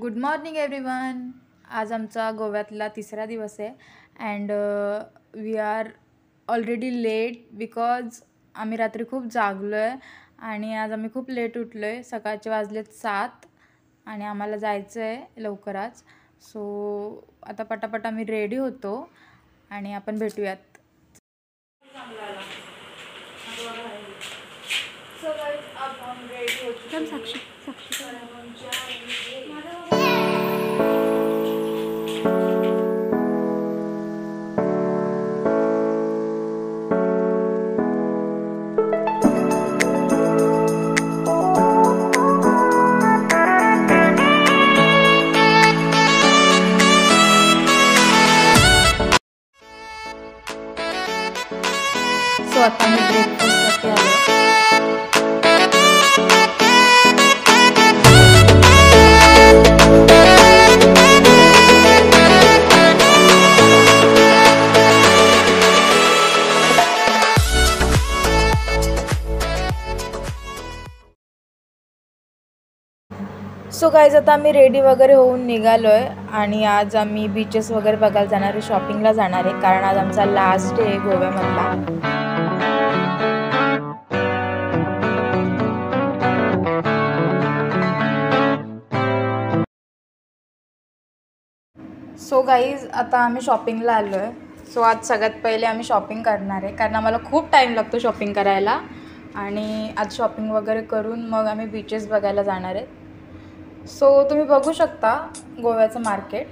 Good morning everyone. आज आमचा गोव्यातला तिसरा दिवस आहे and we are already late because आम्ही रात्री खूप जागलो आहे आणि आज आम्ही खूप लेट उठलो आहे. सकाळचे वाजलेत 7 आणि आम्हाला जायचं आहे लवकरच. सो आता पटापट आम्ही रेडी होतो आणि आपण भेटूयात. सो आता मी ब्रेकफास्टसाठी आलो. सो गाईज आता आम्ही रेडी वगैरे होऊन निघालो आहे आणि आज आम्ही बीचेस वगैरे बघायला जाणार आहे, शॉपिंगला जाणार आहे कारण आज आमचा लास्ट डे आहे गोव्यामधला. सो गाईज आता आम्ही शॉपिंगला आलो आहे. सो आज सगळ्यात पहिले आम्ही शॉपिंग करणार आहे कारण आम्हाला खूप टाईम लागतो शॉपिंग करायला आणि आज शॉपिंग वगैरे करून मग आम्ही बीचेस बघायला जाणार आहे. सो तुम्ही बघू शकता गोव्याचं मार्केट.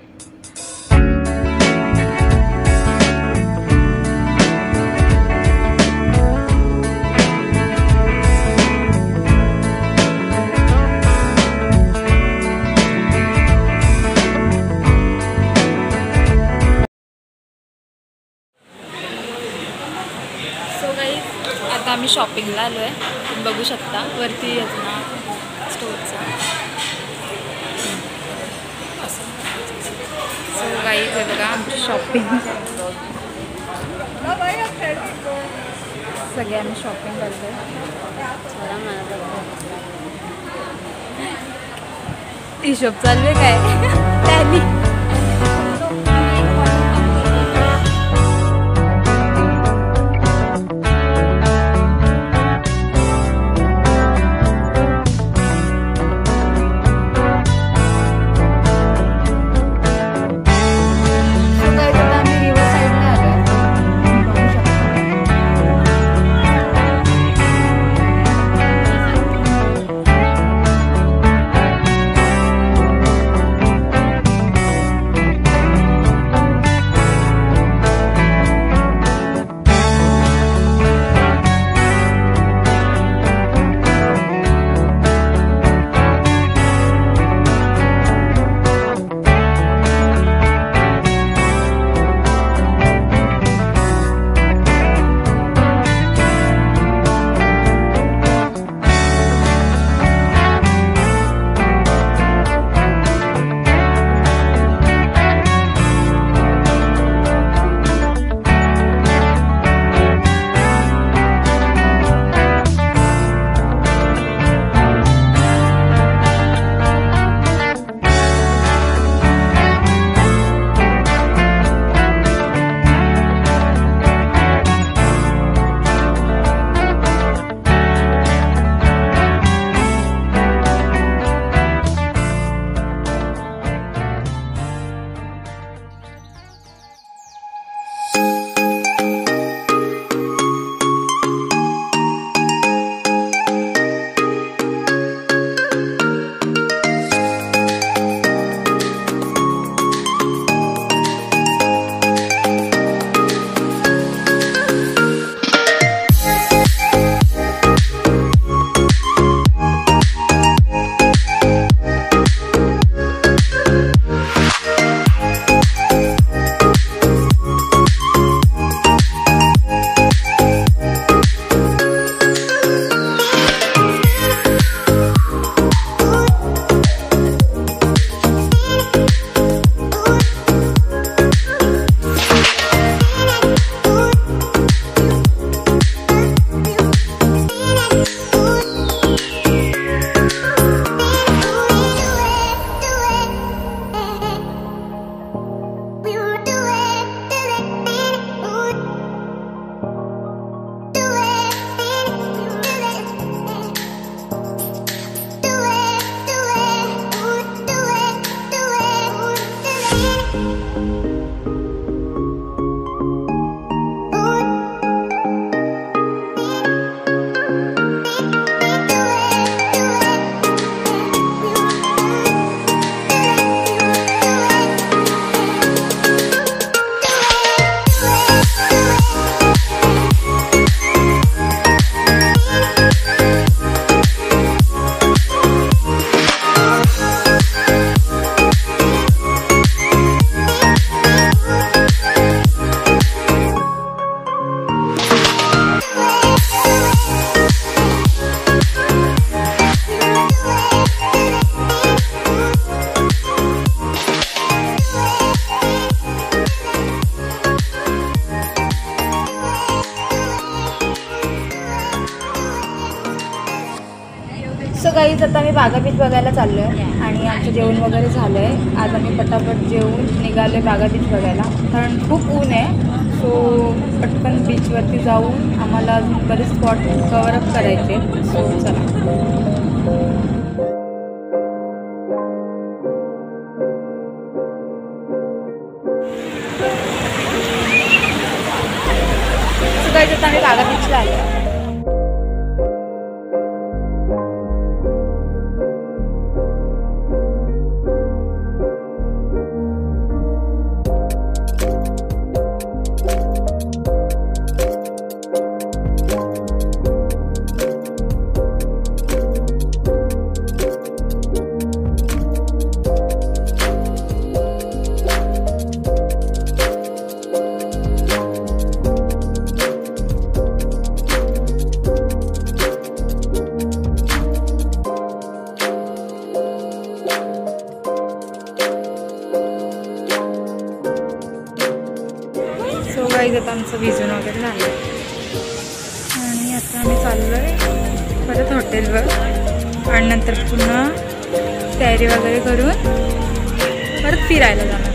सो गाईज आता आम्ही शॉपिंगला आलो आहे. तुम्ही बघू शकता वरती येतो ना स्टोरचा. सो गाईज हे बघा आमची शॉपिंग. सगळे आम्ही शॉपिंग करतो. हिशोब चालू आहे काय त्यांनी. सो गाईज आता आम्ही बागा बीच बघायला चाललो आहे आणि आमचं जेवण वगैरे झालं आहे. आज आम्ही पटापट जेवून निघालो आहे बागा बीच बघायला, कारण खूप ऊन आहे. सो पटकन बीचवरती जाऊन आम्हाला अजून बरेच स्पॉट कवरअप करायचे. सो चला. सो गाईज आता आम्ही बागा बीचला आलो. सो गाईज आता आमचं भिजून वगैरे झालं आणि आता आम्ही चाललो आहे परत हॉटेलवर आणि नंतर पुन्हा तयारी वगैरे करून परत फिरायला जाणार.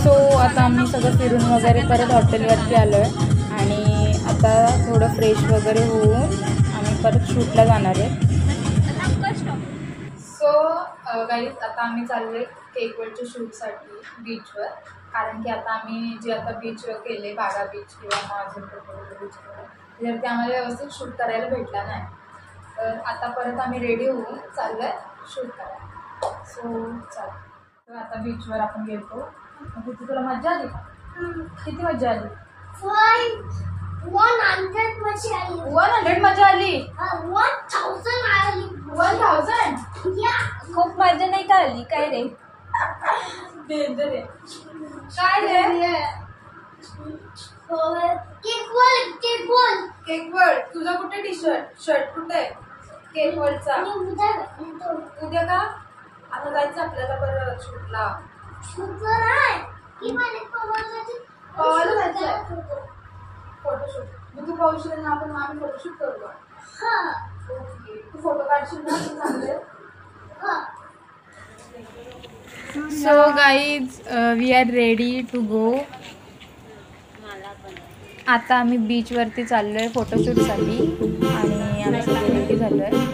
सो आता आम्ही सगळं फिरून वगैरे परत हॉटेलवरती आलो आहे आणि आता थोडं फ्रेश वगैरे होऊन आम्ही परत शूटला जाणार आहे. सो गाईज आता आम्ही चाललो आहे केकवरच्या शूटसाठी बीचवर, कारण की आता आम्ही जे आता बीचवर केले बागा बीच किंवा महाजन बीचवर त्याच्यावरती आम्हाला व्यवस्थित शूट करायला भेटला नाही. तर आता परत आम्ही रेडी होऊन चाललो आहे शूट करायला. सो चालेल. तर आता बीचवर आपण गेलो. तिथे तुला मजा आली का? किती मजा आली? 100 मजा आली. 100 मजा आली? 1000 आली. 1000? खूप मजा नाही का आली? काय रे? डेंजर आहे. काय रे? Cake world. तुझा कुठे टी शर्ट कुठे आहे केक वर्ल्डचा? उद्या का? आता जायचं आपल्याला बरं शूटला. पवायला जायचं फोटोशूट. मग तू पाहशील ना, आपण आम्ही फोटोशूट करू. तू फोटो काढशील ना चांगले. So guys we are ready to go. आता आम्ही बीचवरती चाललो आहे फोटोशूटसाठी आणि आम्ही सगळे रेडी झालो आहे.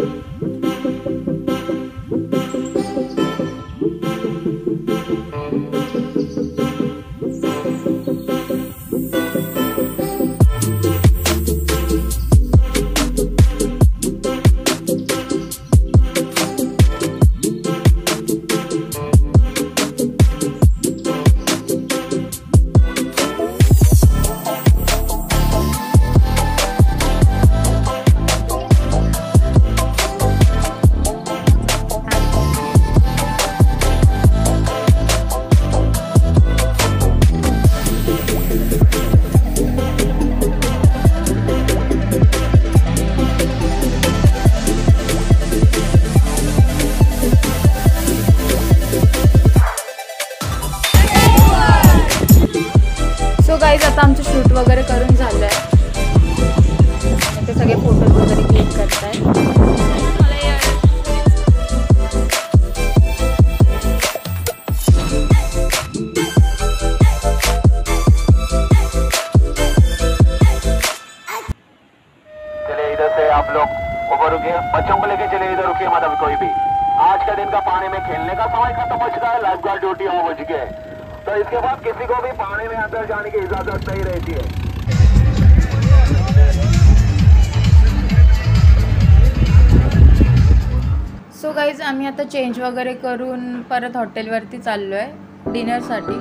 गाईज आता आमचं शूट वगैरे करून झालं आहे. ते सगळे फोटोज वगैरे क्लिक करत आहेत. चलिए इधर से आप लोग ऊपर रुकिए, बच्चों को लेके चलिए, इधर रुकिए मत अभी कोई भी. आज का दिन का पानी में खेलने का समय खत्म हो चुका है. लाइफ गार्ड ड्यूटी हो चुकी है, तो इसके बाद किसी को भी पानी में अंदर जाने की इजाजत नहीं रहती है. सो गाईज आम्ही आता चेंज वगैरे करून परत हॉटेलवरती चाललो आहे डिनरसाठी.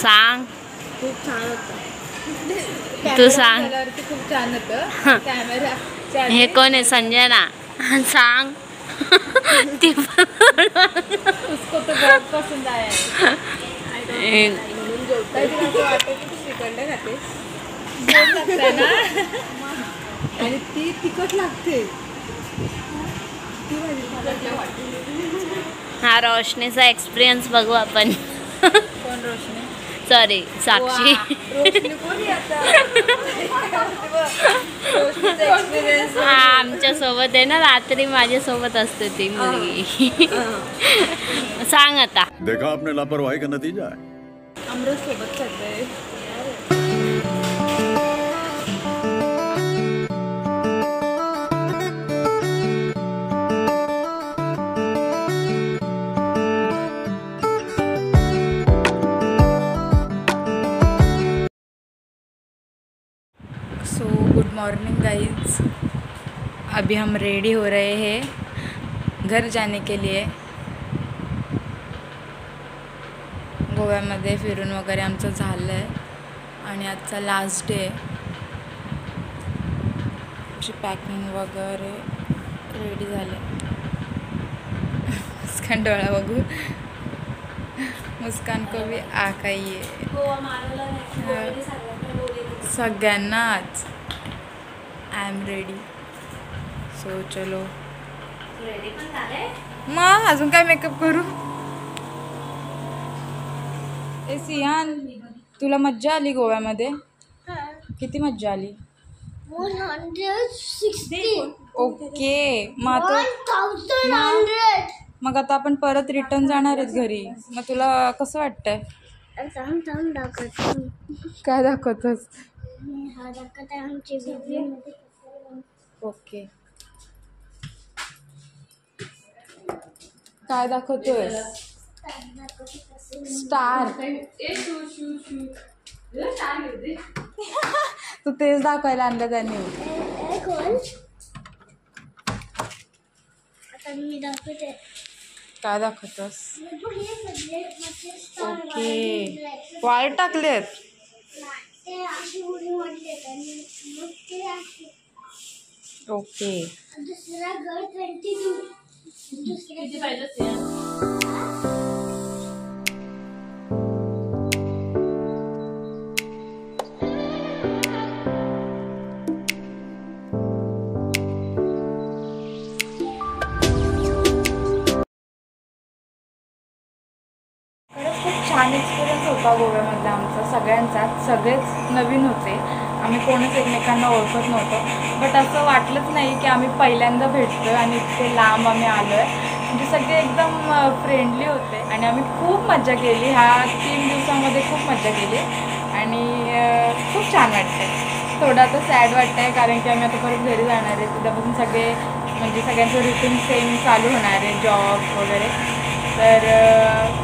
सांग, खूप छान होतं. तू सांग. झाल्यावरती खूप छान होतं. कॅमेरा हे कोण आहे? संजना. सांग. ती उसको तो बहुत पसंद आया है. म्हणून जेवताय तुला असं वाटतं की तू श्रीखंड खाते. गोड लागतंय ना. आणि ती तिखट लागते. ती भाजी तिखट लागते. हा रोशनीचा एक्सपिरियन्स बघू आपण. कोण रोशनी? सॉरी, साक्षी. रोशनी कोणी आता? रोशनीचा एक्सपिरियन्स. हा आमच्या सोबत आहे ना, रात्री माझ्या सोबत असते ती मुलगी. सांग आता. देखा आपने लापरवाही का नतीजा है. अमृत सोबत चाललंय. So good morning guys. अभी हम रेडी हो रहे हैं घर जाने के लिए. गोव्यामध्ये फिरून वगैरे आमचं झालं आहे आणि आजचा लास्ट डे. आमची पॅकिंग वगैरे रेडी झाले. मुस्कान डोळा बघू. मुस्कान को भी आकाई आहे सगळ्यांनाच. I am ready. सो चलो. मग अजून काय मेकअप करू. ए सियान, तुला मज्जा आली गोव्यामध्ये? किती मज्जा आली? 160. ओके. मग आता आपण परत रिटर्न जाणार आहेत घरी. मग तुला कसं वाटतंय? थांब दाखवतो. काय दाखवतोस? हा दाखवत आहे आमची व्हिडिओ. ओके. काय दाखवतोय? स्टार. तू तेच दाखवायला आणलं त्यांनी. आता मी दाखवते. काय दाखवतोस? ओके. वायर टाकलेत. ते अशी उडी मारली आणि मग ते अशी. ओके. दुसरा घर 22. किती पाहिजे? खूप छान एक्सपिरियन्स होता गोव्यामधला आमचा सगळ्यांचाच. सगळेच नवीन होते. आम्ही कोणीच एकमेकांना ओळखत नव्हतो. बट असं वाटलंच नाही की आम्ही पहिल्यांदा भेटतो आणि इतके लांब आम्ही आलो आहे. म्हणजे सगळे एकदम फ्रेंडली होते आणि आम्ही खूप मज्जा केली. ह्या 3 दिवसामध्ये खूप मज्जा केली आणि खूप छान वाटतं आहे. थोडं आता सॅड वाटतं आहे कारण की आम्ही आता परत घरी जाणार आहे. तिथपासून सगळे म्हणजे सगळ्यांचं रुटीन सेम चालू होणार आहे, जॉब वगैरे. तर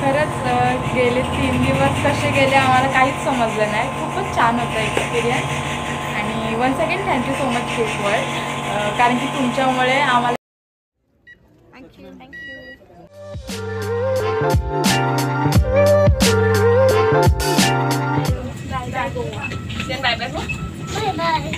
खरंच गेले 3 दिवस कसे गेले आम्हाला काहीच समजलं नाही. खूपच छान होतं एक्सपिरियन्स. आणि once again thank you so much quick world. कारण की तुमच्यामुळे आम्हाला. थँक्यू. Bye bye.